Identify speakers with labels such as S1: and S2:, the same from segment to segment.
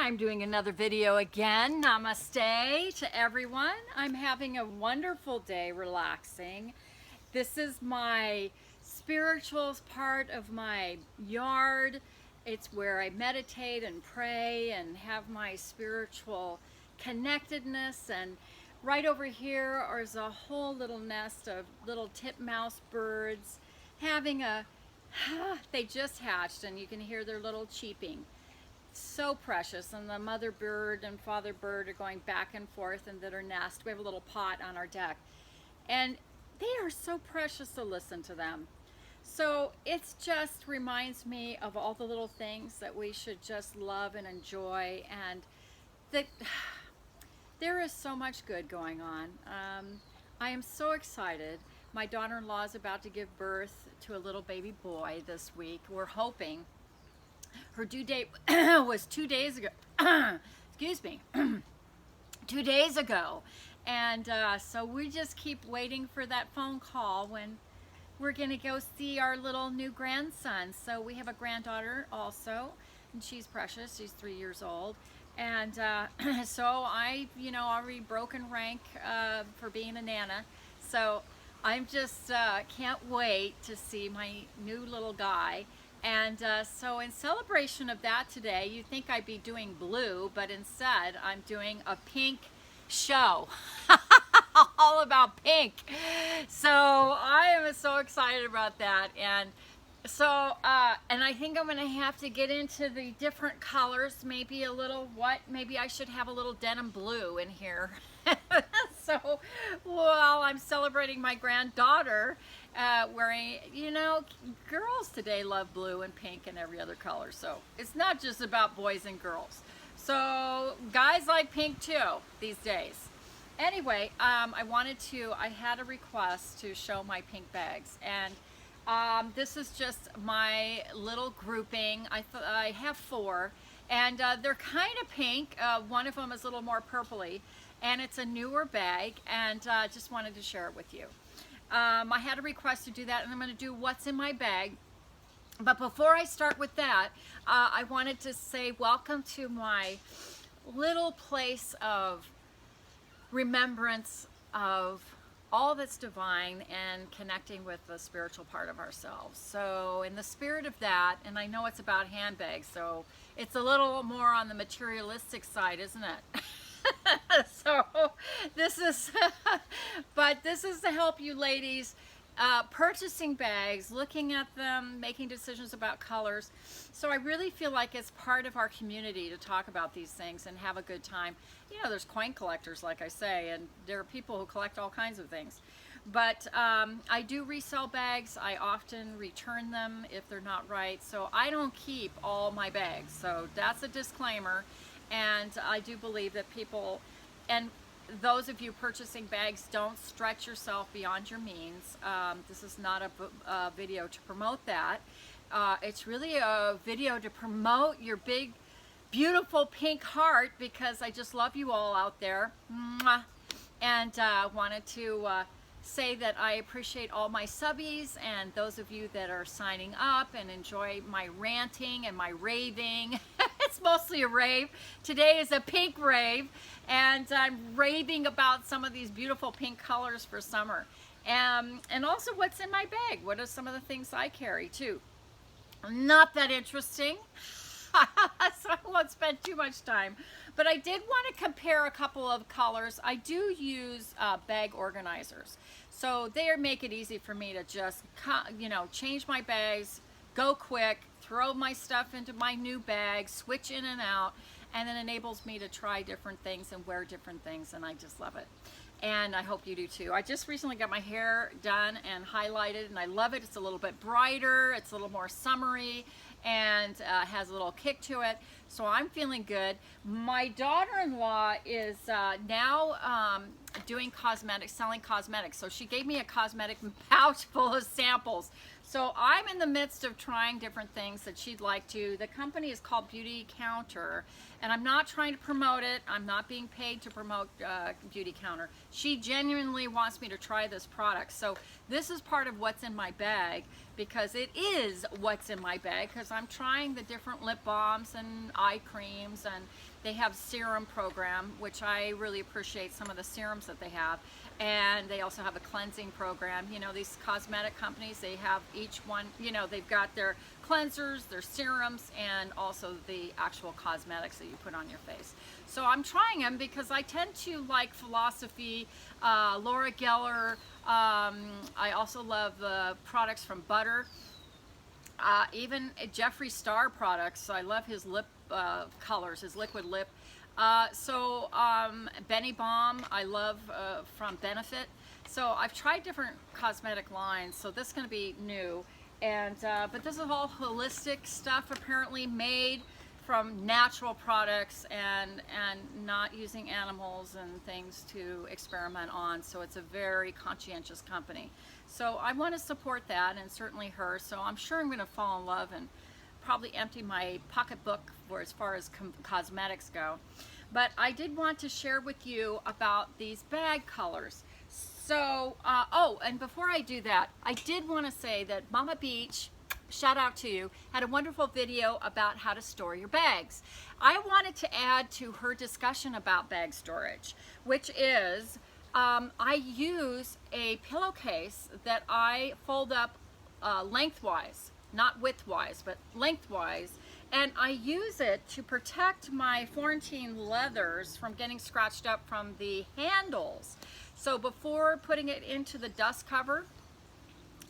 S1: I'm doing another video again. Namaste to everyone. I'm having a wonderful day relaxing. This is my spiritual part of my yard. It's where I meditate and pray and have my spiritual connectedness. And right over here is a whole little nest of little titmouse birds having they just hatched, and you can hear their little cheeping. So precious, and the mother bird and father bird are going back and forth in their nest. We have a little pot on our deck, and they are so precious to listen to them. So it just reminds me of all the little things that we should just love and enjoy, and that there is so much good going on. I am so excited. My daughter-in-law is about to give birth to a little baby boy this week. We're hoping. Her due date was 2 days ago. Excuse me. 2 days ago. And so we just keep waiting for that phone call when we're going to go see our little new grandson. So we have a granddaughter also, and she's precious. She's 3 years old. And so I, already broken rank for being a Nana. So I'm just can't wait to see my new little guy. And so in celebration of that today, you'd think I'd be doing blue, but instead I'm doing a pink show. All about pink. So I am so excited about that. And so, and I think I'm going to have to get into the different colors, maybe a little, maybe I should have a little denim blue in here. So while I'm celebrating my granddaughter, wearing, girls today love blue and pink and every other color. So it's not just about boys and girls. So guys like pink too these days. Anyway, I had a request to show my pink bags, and this is just my little grouping. I have 4, and they're kind of pink. One of them is a little more purpley, and it's a newer bag, and just wanted to share it with you. I had a request to do that, and I'm going to do what's in my bag. But before I start with that, I wanted to say welcome to my little place of remembrance of all that's divine and connecting with the spiritual part of ourselves. So in the spirit of that, and I know it's about handbags, so it's a little more on the materialistic side, isn't it? So this is but this is to help you ladies purchasing bags, looking at them, making decisions about colors. So I really feel like it's part of our community to talk about these things and have a good time. There's coin collectors, like I say, and there are people who collect all kinds of things. But I do resell bags. I often return them if they're not right. So I don't keep all my bags. So that's a disclaimer. And I do believe that people, and those of you purchasing bags, don't stretch yourself beyond your means. This is not a video to promote that. It's really a video to promote your big, beautiful pink heart, because I just love you all out there. Mwah. And wanted to say that I appreciate all my subbies and those of you that are signing up and enjoy my ranting and my raving. It's mostly a rave. Today is a pink rave, and I'm raving about some of these beautiful pink colors for summer. And also what's in my bag. What are some of the things I carry too? Not that interesting. So I won't spend too much time. But I did want to compare a couple of colors. I do use bag organizers. So they make it easy for me to just, change my bags, go quick, throw my stuff into my new bag, switch in and out, and it enables me to try different things and wear different things, and I just love it. And I hope you do too. I just recently got my hair done and highlighted, and I love it. It's a little bit brighter, it's a little more summery, and has a little kick to it. So I'm feeling good. My daughter-in-law is now doing cosmetics, selling cosmetics. So she gave me a cosmetic pouch full of samples. So I'm in the midst of trying different things that she'd like to. The company is called Beauty Counter, and I'm not trying to promote it. I'm not being paid to promote Beauty Counter. She genuinely wants me to try this product. So this is part of what's in my bag, because it is what's in my bag, because I'm trying the different lip balms and eye creams, and they have serum program, which I really appreciate some of the serums that they have. And they also have a cleansing program. You know, these cosmetic companies, they have each one, you know, they've got their cleansers, their serums, and also the actual cosmetics that you put on your face. So I'm trying them because I tend to like Philosophy, Laura Geller. I also love the products from Butter. Even Jeffree Star products. I love his lip colors, his liquid lip. Benny Balm, I love from Benefit. So I've tried different cosmetic lines, so this is going to be new. And but this is all holistic stuff, apparently made from natural products and not using animals and things to experiment on. So it's a very conscientious company. So I want to support that, and certainly her. So I'm sure I'm going to fall in love and probably empty my pocketbook for as far as cosmetics go. But I did want to share with you about these bag colors. So, oh, and before I do that, I did want to say that Mama Beach, shout out to you, had a wonderful video about how to store your bags. I wanted to add to her discussion about bag storage, which is I use a pillowcase that I fold up lengthwise, not widthwise, but lengthwise, and I use it to protect my Florentine leathers from getting scratched up from the handles. So before putting it into the dust cover,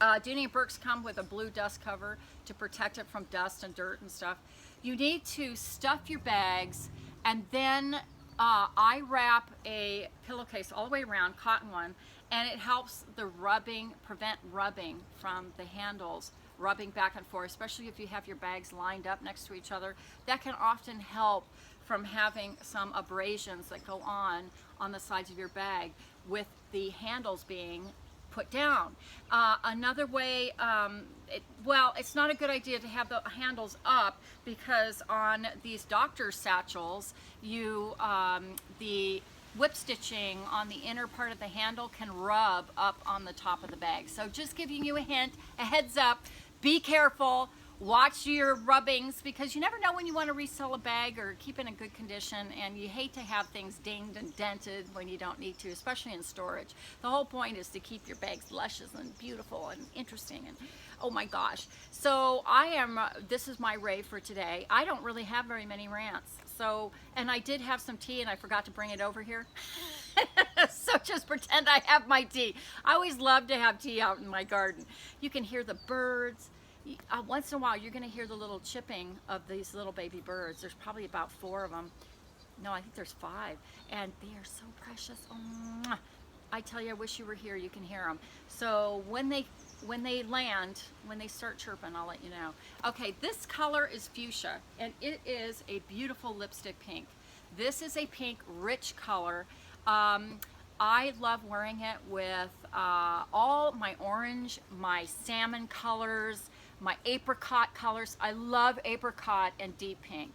S1: Dooney and Bourke's come with a blue dust cover to protect it from dust and dirt and stuff. You need to stuff your bags, and then I wrap a pillowcase all the way around, cotton one, and it helps the rubbing, prevent rubbing from the handles, rubbing back and forth, especially if you have your bags lined up next to each other. That can often help from having some abrasions that go on the sides of your bag with the handles being put down. Another way, well, it's not a good idea to have the handles up, because on these doctor's satchels, the whip stitching on the inner part of the handle can rub up on the top of the bag. So just giving you a hint, a heads up, be careful. Watch your rubbings, because you never know when you want to resell a bag or keep it in good condition, and you hate to have things dinged and dented when you don't need to, especially in storage. The whole point is to keep your bags luscious and beautiful and interesting, and oh my gosh. So this is my rave for today. I don't really have very many rants. So, and I did have some tea and I forgot to bring it over here. So just pretend I have my tea. I always love to have tea out in my garden. You can hear the birds. Once in a while, you're going to hear the little chipping of these little baby birds. There's probably about 4 of them. No, I think there's 5. And they are so precious. Oh, I tell you, I wish you were here. You can hear them. So when they land, when they start chirping, I'll let you know. Okay, this color is fuchsia, and it is a beautiful lipstick pink. This is a pink, rich color. I love wearing it with all my orange, my salmon colors, my apricot colors. I love apricot and deep pink.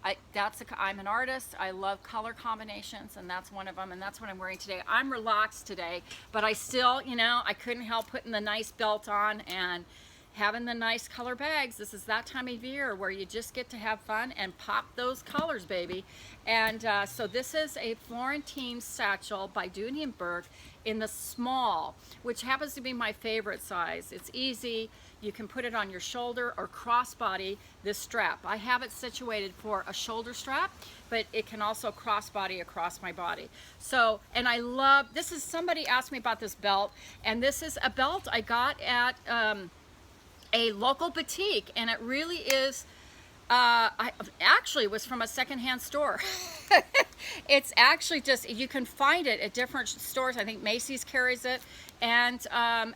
S1: I'm an artist. I love color combinations, and that's one of them, and that's what I'm wearing today. I'm relaxed today, but I still, you know, I couldn't help putting the nice belt on and having the nice color bags. This is that time of year where you just get to have fun and pop those colors, baby. And so this is a Florentine satchel by Dooney and Bourke in the small, which happens to be my favorite size. It's easy. You can put it on your shoulder or crossbody this strap. I have it situated for a shoulder strap, but it can also crossbody across my body. So, and I love, this is, somebody asked me about this belt, and this is a belt I got at a local boutique, and it really is, I actually was from a secondhand store. It's actually just, you can find it at different stores. I think Macy's carries it, and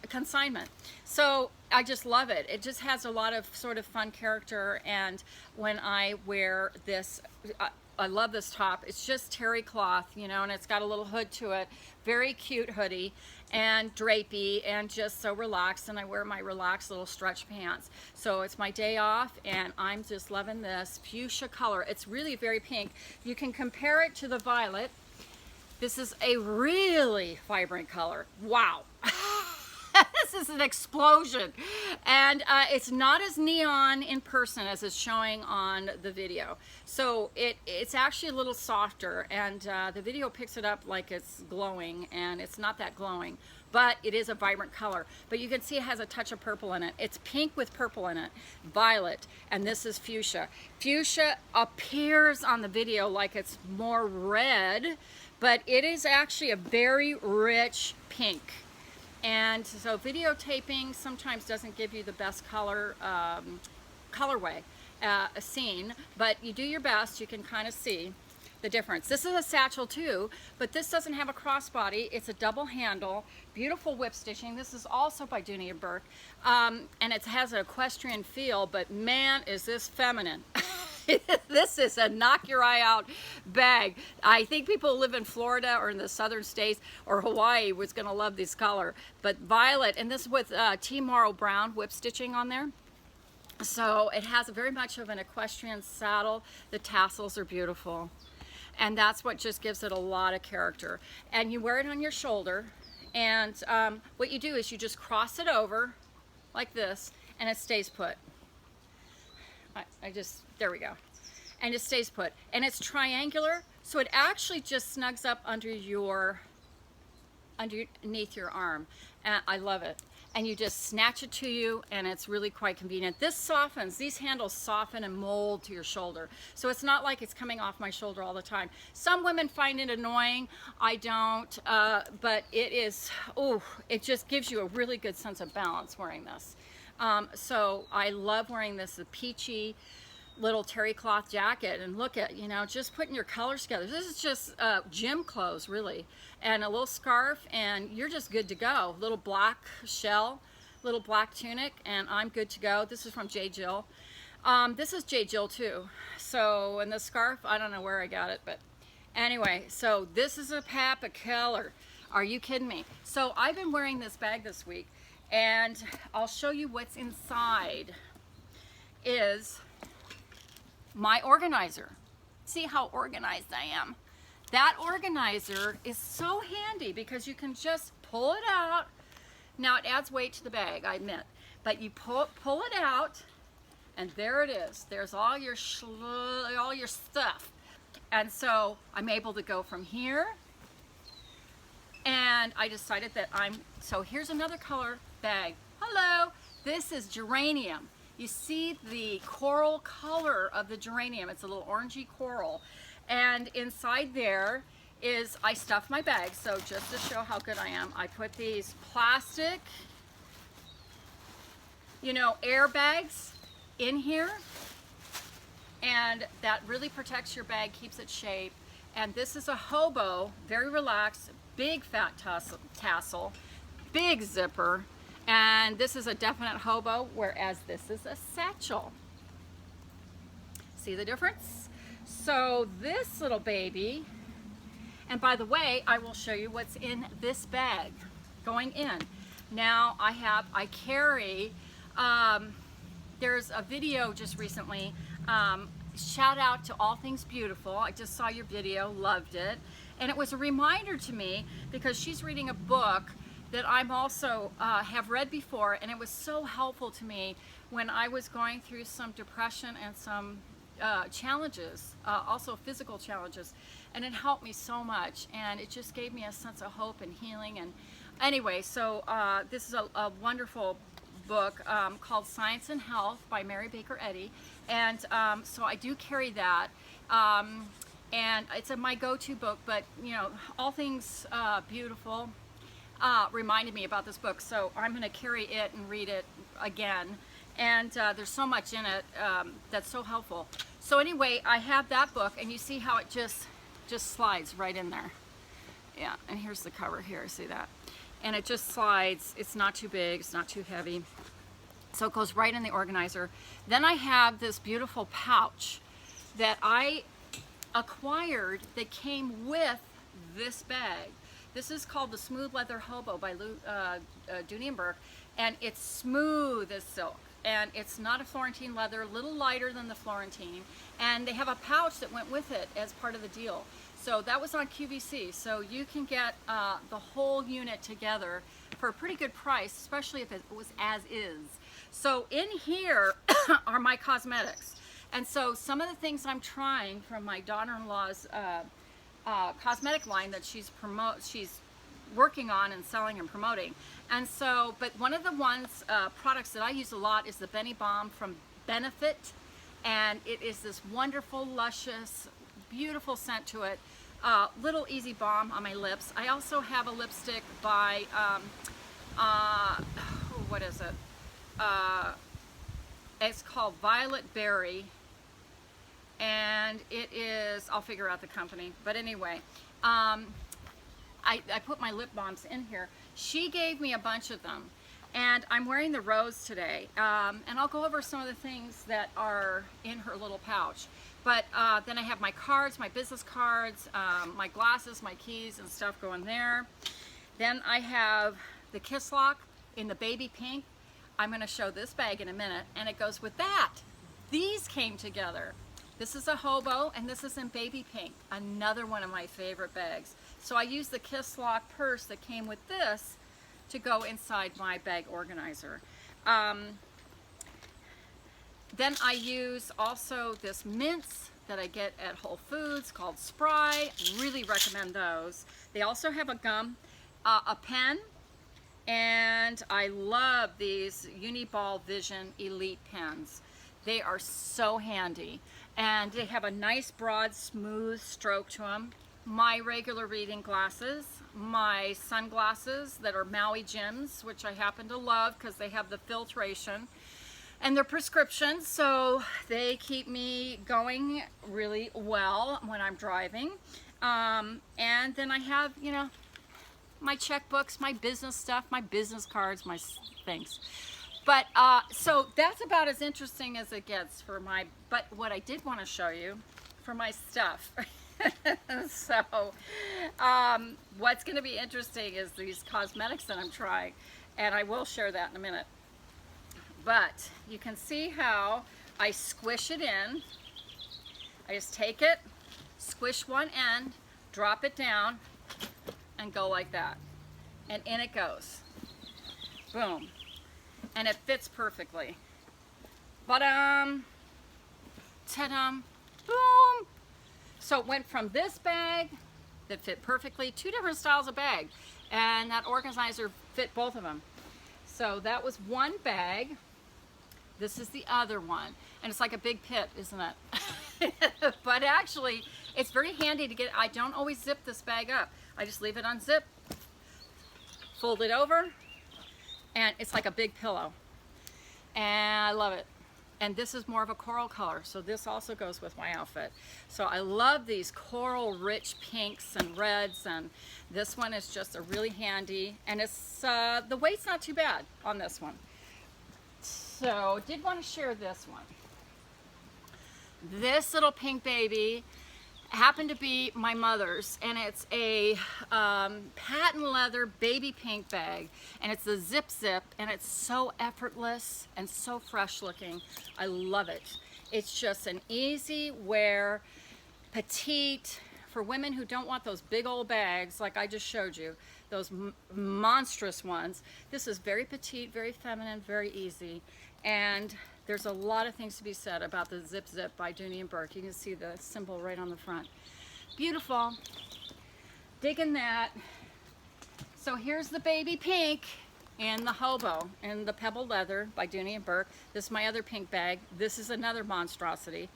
S1: consignment. So I just love it. It just has a lot of sort of fun character, and when I wear this, I love this top. It's just terry cloth, you know, and it's got a little hood to it. Very cute hoodie and drapey, and just so relaxed, and I wear my relaxed little stretch pants. So it's my day off, and I'm just loving this fuchsia color. It's really very pink. You can compare it to the violet. This is a really vibrant color. Wow. This is an explosion. And it's not as neon in person as it's showing on the video. So it's actually a little softer, and the video picks it up like it's glowing, and it's not that glowing. But it is a vibrant color. But you can see it has a touch of purple in it. It's pink with purple in it, violet, and this is fuchsia. Fuchsia appears on the video like it's more red, but it is actually a very rich pink. And so videotaping sometimes doesn't give you the best colorway scene, but you do your best. You can kind of see the difference. This is a satchel too, but this doesn't have a crossbody. It's a double handle, beautiful whip stitching. This is also by Dooney and Bourke, and it has an equestrian feel, but man, is this feminine. This is a knock your eye out bag. I think people who live in Florida or in the southern states or Hawaii was gonna love this color. But violet, and this with T. Morrow Brown whip stitching on there. So it has very much of an equestrian saddle. The tassels are beautiful. And that's what just gives it a lot of character. And you wear it on your shoulder, and what you do is you just cross it over like this, and it stays put. There we go. And it stays put. And it's triangular, so it actually just snugs up underneath your arm. And I love it. And you just snatch it to you, and it's really quite convenient. This softens, these handles soften and mold to your shoulder. So it's not like it's coming off my shoulder all the time. Some women find it annoying. I don't, but it is, oh, it just gives you a really good sense of balance wearing this. So I love wearing this, the peachy little terry cloth jacket, and look at, you know, just putting your colors together. This is just gym clothes, really, and a little scarf, and you're just good to go. Little black shell, little black tunic, and I'm good to go. This is from J. Jill. This is J. Jill too. So, and the scarf, I don't know where I got it, but anyway, so this is a Papa Keller. Are you kidding me? So I've been wearing this bag this week, and I'll show you what's inside. Is my organizer. See how organized I am. That organizer is so handy because you can just pull it out. Now it adds weight to the bag, I admit, but you pull it out, and there it is. There's all your stuff. And so I'm able to go from here, and I decided that so here's another color bag. Hello, this is geranium. You see the coral color of the geranium. It's a little orangey coral. And inside there is, I stuff my bag. So just to show how good I am, I put these plastic, you know, air bags in here. And that really protects your bag, keeps it shape. And this is a hobo, very relaxed, big fat tassel, big zipper. And this is a definite hobo, whereas this is a satchel. See the difference? So this little baby, and by the way, I will show you what's in this bag going in. Now I carry, there's a video just recently, shout out to All Things Beautiful. I just saw your video, loved it. And it was a reminder to me because she's reading a book that I'm also have read before, and it was so helpful to me when I was going through some depression and some challenges, also physical challenges, and it helped me so much, and it just gave me a sense of hope and healing. And anyway, so this is a wonderful book called Science and Health by Mary Baker Eddy, and so I do carry that. And it's my go-to book, but you know, All Things Beautiful reminded me about this book, so I'm going to carry it and read it again. And there's so much in it that's so helpful. So anyway, I have that book, and you see how it just slides right in there. Yeah, and here's the cover here, see that? And it just slides. It's not too big, it's not too heavy. So it goes right in the organizer. Then I have this beautiful pouch that I acquired that came with this bag. This is called the Smooth Leather Hobo by Dooney and Bourke, and it's smooth as silk. and it's not a Florentine leather, a little lighter than the Florentine, and they have a pouch that went with it as part of the deal. So that was on QVC, so you can get the whole unit together for a pretty good price, especially if it was as is. So in here are my cosmetics, and so some of the things I'm trying from my daughter-in-law's cosmetic line that she's working on and selling and promoting. And so, but one of the products that I use a lot is the Benny Balm from Benefit, and it is this wonderful, luscious, beautiful scent to it. Little easy balm on my lips. I also have a lipstick by what is it? It's called Violet Berry, and it is, I'll figure out the company, but anyway, I put my lip balms in here. She gave me a bunch of them, and I'm wearing the rose today, and I'll go over some of the things that are in her little pouch. But then I have my cards, my business cards, my glasses, my keys and stuff go in there. Then I have the Kiss Lock in the baby pink. I'm going to show this bag in a minute, and it goes with that. These came together. This is a hobo, and this is in baby pink, another one of my favorite bags. So I use the Kiss Lock purse that came with this to go inside my bag organizer. Then I use also this mints that I get at Whole Foods called Spry. Really recommend those. They also have a gum, a pen, and I love these Uniball Vision Elite pens. They are so handy, and they have a nice broad smooth stroke to them. My regular reading glasses, my sunglasses that are Maui Jims, which I happen to love because they have the filtration, and they're prescriptions, so they keep me going really well when I'm driving. And then I have, you know, my checkbooks, my business stuff, my business cards, my things. But so that's about as interesting as it gets for my, but what I did want to show you for my stuff. So what's going to be interesting is these cosmetics that I'm trying, and I will share that in a minute. But you can see how I squish it in. I just take it, squish one end, drop it down, and go like that. And in it goes. Boom. And it fits perfectly. Ba-dum, ta-dum, boom. So it went from this bag that fit perfectly, two different styles of bag, and that organizer fit both of them. So that was one bag. This is the other one, and it's like a big pit, isn't it? But actually, it's very handy to get. I don't always zip this bag up. I just leave it unzipped, fold it over, and it's like a big pillow, and I love it. And this is more of a coral color, so this also goes with my outfit. So I love these coral rich pinks and reds, and this one is just a really handy, and it's the weight's not too bad on this one. So did want to share this one. This little pink baby happened to be my mother's, and it's a patent leather baby pink bag, and it's the zip, and it's so effortless and so fresh looking. I love it. It's just an easy wear, petite, for women who don't want those big old bags like I just showed you, those monstrous ones. This is very petite, very feminine, very easy, and there's a lot of things to be said about the Zip by Dooney and Bourke. You can see the symbol right on the front. Beautiful. Digging that. So here's the baby pink in the hobo and the pebble leather by Dooney and Bourke. This is my other pink bag. This is another monstrosity.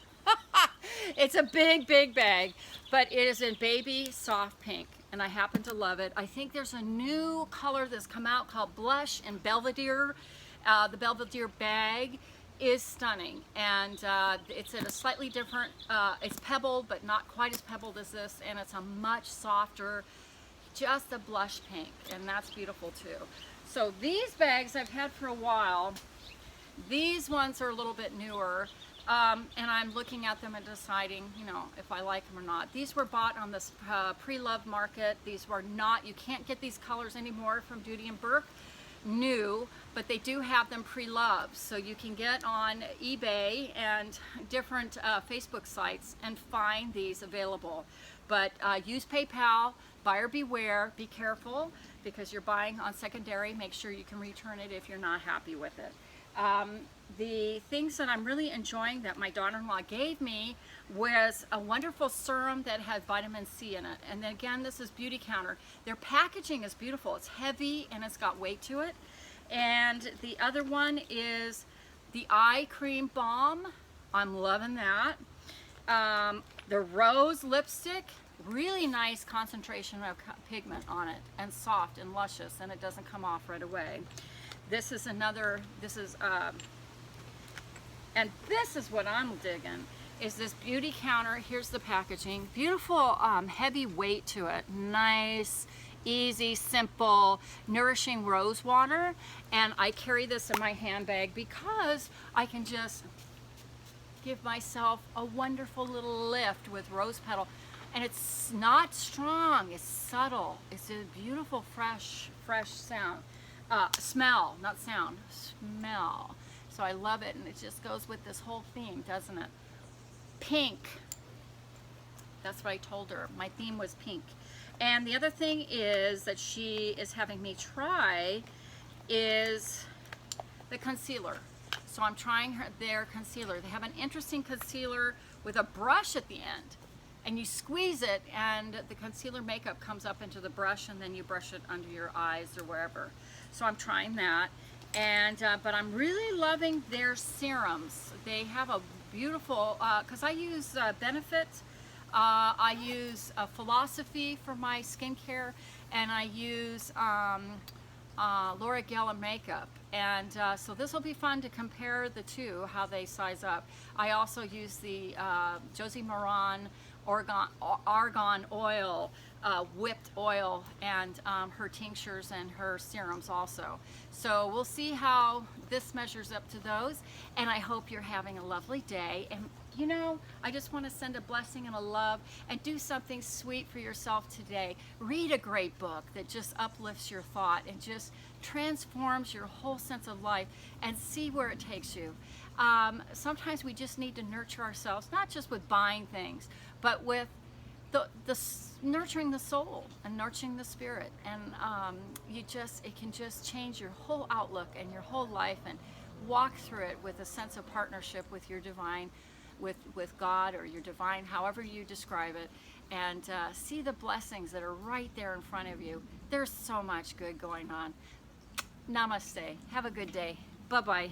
S1: It's a big, big bag, but it is in baby soft pink, and I happen to love it. I think there's a new color that's come out called Blush and Belvedere. The Belvedere bag is stunning, and it's in a slightly different, it's pebbled but not quite as pebbled as this, and it's a much softer, just a blush pink, and that's beautiful too. So these bags I've had for a while. These ones are a little bit newer, and I'm looking at them and deciding, you know, if I like them or not. These were bought on this pre-loved market. These were not, you can't get these colors anymore from Dooney and Bourke. new, but they do have them pre-loved, so you can get on eBay and different Facebook sites and find these available. But use PayPal, buyer beware, be careful, because you're buying on secondary. Make sure you can return it if you're not happy with it. The things that I'm really enjoying that my daughter-in-law gave me was a wonderful serum that had vitamin C in it. And then again, this is Beauty Counter. Their packaging is beautiful. It's heavy and it's got weight to it. And the other one is the eye cream balm. I'm loving that. The rose lipstick, really nice concentration of pigment on it, and soft and luscious, and it doesn't come off right away. This is another, and this is what I'm digging, is this Beauty Counter. Here's the packaging. Beautiful, heavy weight to it. Nice, easy, simple, nourishing rose water. And I carry this in my handbag because I can just give myself a wonderful little lift with rose petal. And it's not strong, it's subtle. It's a beautiful, fresh sound. Smell, not sound, smell. So I love it, and it just goes with this whole theme, doesn't it? Pink. That's what I told her. My theme was pink. And the other thing is that she is having me try is the concealer. So I'm trying their concealer. They have an interesting concealer with a brush at the end. And you squeeze it, and the concealer makeup comes up into the brush, and then you brush it under your eyes or wherever. So I'm trying that. And but I'm really loving their serums. They have a beautiful, because I use Benefit, I use Philosophy for my skincare, and I use Laura Geller makeup. And so this will be fun to compare the two, how they size up. I also use the Josie Moran argan oil, whipped oil, and her tinctures and her serums also. So we'll see how this measures up to those, and I hope you're having a lovely day. And you know, I just want to send a blessing and a love, and do something sweet for yourself today. Read a great book that just uplifts your thought and just transforms your whole sense of life, and see where it takes you. Sometimes we just need to nurture ourselves, not just with buying things, but with the nurturing the soul and nurturing the spirit. And it can just change your whole outlook and your whole life, and walk through it with a sense of partnership with your divine, with God, or your divine, however you describe it, and see the blessings that are right there in front of you. There's so much good going on. Namaste. Have a good day. Bye-bye.